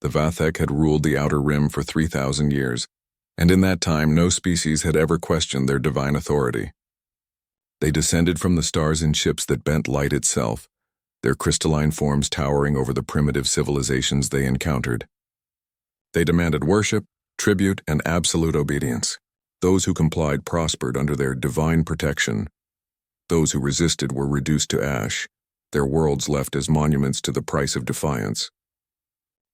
The Vathek had ruled the Outer Rim for 3,000 years, and in that time no species had ever questioned their divine authority. They descended from the stars in ships that bent light itself, their crystalline forms towering over the primitive civilizations they encountered. They demanded worship, tribute, and absolute obedience. Those who complied prospered under their divine protection. Those who resisted were reduced to ash, their worlds left as monuments to the price of defiance.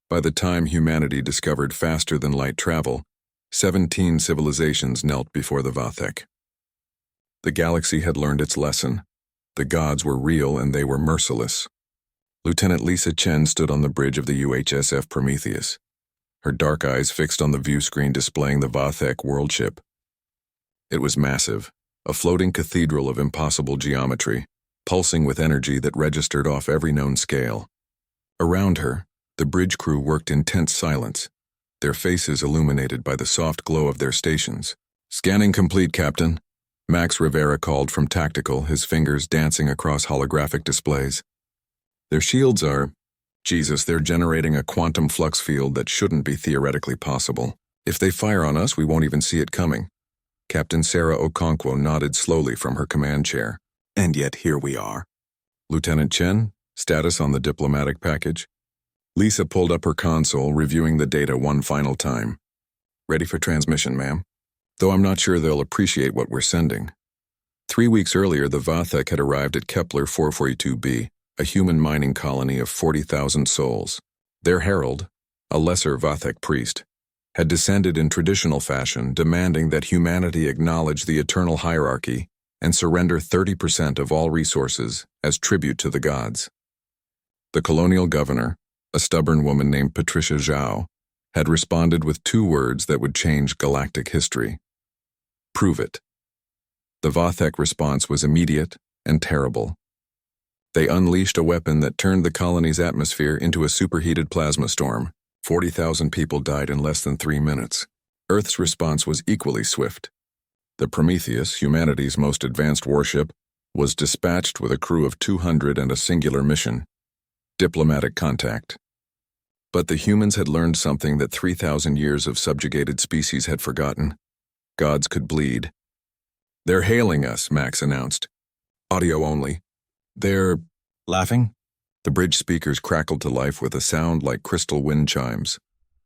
By the time humanity discovered faster-than-light travel, 17 civilizations knelt before the Vathek. The galaxy had learned its lesson. The gods were real and they were merciless. Lieutenant Lisa Chen stood on the bridge of the UHSF Prometheus, her dark eyes fixed on the view screen displaying the Vathek world ship. It was massive, a floating cathedral of impossible geometry, pulsing with energy that registered off every known scale. Around her, the bridge crew worked in tense silence, their faces illuminated by the soft glow of their stations. "Scanning complete, Captain," Max Rivera called from tactical, his fingers dancing across holographic displays. "Their shields are... Jesus, they're generating a quantum flux field that shouldn't be theoretically possible. If they fire on us, we won't even see it coming." Captain Sarah Okonkwo nodded slowly from her command chair. "And yet here we are." "Lieutenant Chen, status on the diplomatic package?" Lisa pulled up her console, reviewing the data one final time. "Ready for transmission, ma'am. Though I'm not sure they'll appreciate what we're sending." 3 weeks earlier, the Vathek had arrived at Kepler 442b, a human mining colony of 40,000 souls. Their herald, a lesser Vathek priest, had descended in traditional fashion, demanding that humanity acknowledge the eternal hierarchy and surrender 30% of all resources as tribute to the gods. The colonial governor, a stubborn woman named Patricia Zhao, had responded with 2 words that would change galactic history. "Prove it." The Vathek response was immediate and terrible. They unleashed a weapon that turned the colony's atmosphere into a superheated plasma storm. 40,000 people died in less than 3 minutes. Earth's response was equally swift. The Prometheus, humanity's most advanced warship, was dispatched with a crew of 200 and a singular mission: diplomatic contact. But the humans had learned something that 3,000 years of subjugated species had forgotten. Gods could bleed. "They're hailing us," Max announced. "Audio only." "They're laughing?" The bridge speakers crackled to life with a sound like crystal wind chimes,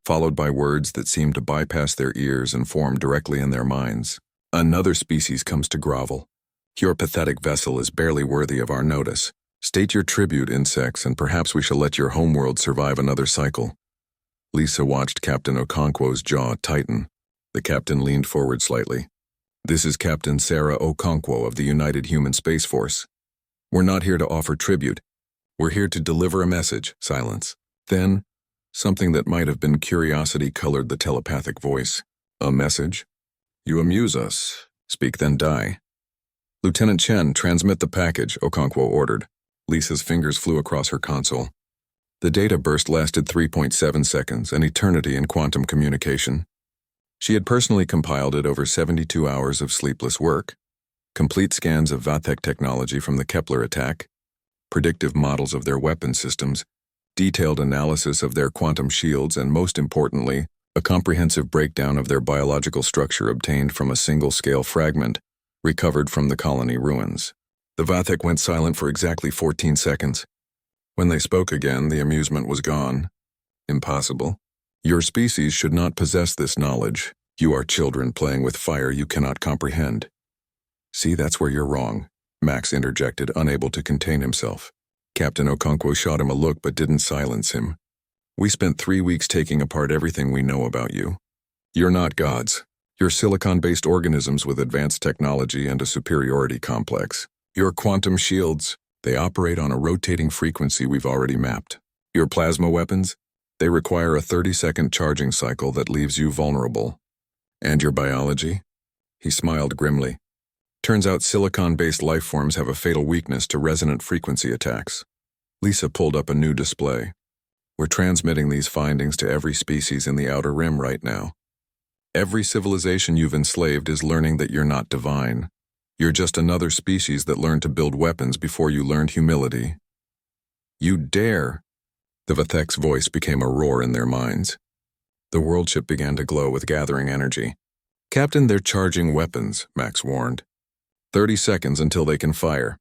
followed by words that seemed to bypass their ears and form directly in their minds. "Another species comes to grovel. Your pathetic vessel is barely worthy of our notice. State your tribute, insects, and perhaps we shall let your homeworld survive another cycle." Lisa watched Captain Okonkwo's jaw tighten. The captain leaned forward slightly. "This is Captain Sarah Okonkwo of the United Human Space Force. We're not here to offer tribute. We're here to deliver a message." Silence. Then, something that might have been curiosity colored the telepathic voice. "A message? You amuse us. Speak then die." "Lieutenant Chen, transmit the package," Okonkwo ordered. Lisa's fingers flew across her console. The data burst lasted 3.7 seconds, an eternity in quantum communication. She had personally compiled it over 72 hours of sleepless work. Complete scans of Vathek technology from the Kepler attack, predictive models of their weapon systems, detailed analysis of their quantum shields, and most importantly, a comprehensive breakdown of their biological structure obtained from a single-scale fragment recovered from the colony ruins. The Vathek went silent for exactly 14 seconds. When they spoke again, the amusement was gone. "Impossible. Your species should not possess this knowledge. You are children playing with fire you cannot comprehend." "See, that's where you're wrong," Max interjected, unable to contain himself. Captain Okonkwo shot him a look but didn't silence him. "We spent 3 weeks taking apart everything we know about you. You're not gods. You're silicon-based organisms with advanced technology and a superiority complex. Your quantum shields, they operate on a rotating frequency we've already mapped. Your plasma weapons, they require a 30-second charging cycle that leaves you vulnerable. And your biology?" He smiled grimly. "Turns out silicon-based life forms have a fatal weakness to resonant frequency attacks." Lisa pulled up a new display. "We're transmitting these findings to every species in the Outer Rim right now. Every civilization you've enslaved is learning that you're not divine. You're just another species that learned to build weapons before you learned humility." "You dare!" The Vathek's voice became a roar in their minds. The world ship began to glow with gathering energy. "Captain, they're charging weapons," Max warned. 30 seconds until they can fire.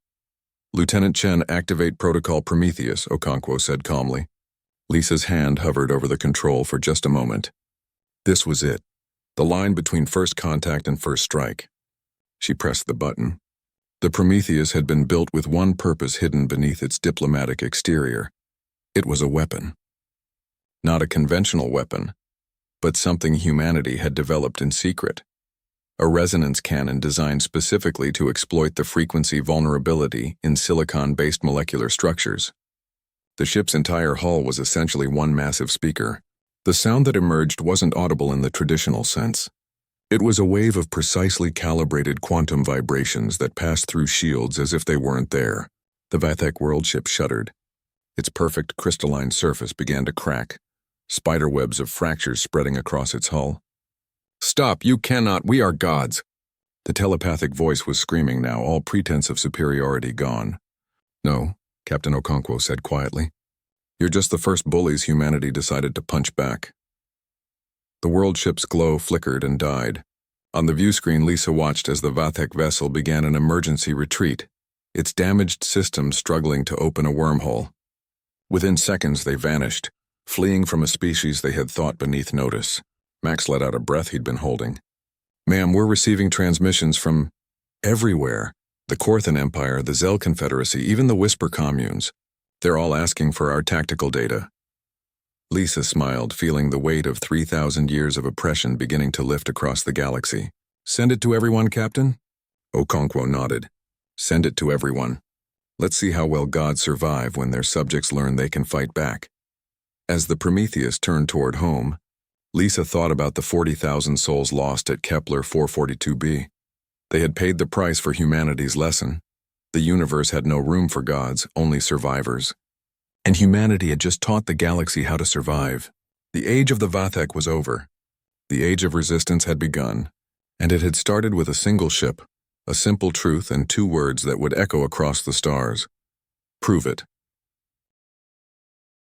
"Lieutenant Chen, activate Protocol Prometheus," Okonkwo said calmly. Lisa's hand hovered over the control for just a moment. This was it, the line between first contact and first strike. She pressed the button. The Prometheus had been built with one purpose hidden beneath its diplomatic exterior. It was a weapon. Not a conventional weapon, but something humanity had developed in secret. A resonance cannon designed specifically to exploit the frequency vulnerability in silicon-based molecular structures. The ship's entire hull was essentially one massive speaker. The sound that emerged wasn't audible in the traditional sense. It was a wave of precisely calibrated quantum vibrations that passed through shields as if they weren't there. The Vathek world ship shuddered. Its perfect crystalline surface began to crack, spiderwebs of fractures spreading across its hull. "Stop, you cannot, we are gods!" The telepathic voice was screaming now, all pretense of superiority gone. "No," Captain Okonkwo said quietly. "You're just the first bullies humanity decided to punch back." The world ship's glow flickered and died. On the view screen, Lisa watched as the Vathek vessel began an emergency retreat, its damaged systems struggling to open a wormhole. Within seconds, they vanished, fleeing from a species they had thought beneath notice. Max let out a breath he'd been holding. "Ma'am, we're receiving transmissions from everywhere. The Korthan Empire, the Zell Confederacy, even the Whisper communes. They're all asking for our tactical data." Lisa smiled, feeling the weight of 3,000 years of oppression beginning to lift across the galaxy. "Send it to everyone, Captain?" Okonkwo nodded. "Send it to everyone. Let's see how well gods survive when their subjects learn they can fight back." As the Prometheus turned toward home, Lisa thought about the 40,000 souls lost at Kepler 442b. They had paid the price for humanity's lesson. The universe had no room for gods, only survivors. And humanity had just taught the galaxy how to survive. The age of the Vathek was over. The age of resistance had begun, and it had started with a single ship, a simple truth and 2 words that would echo across the stars. "Prove it."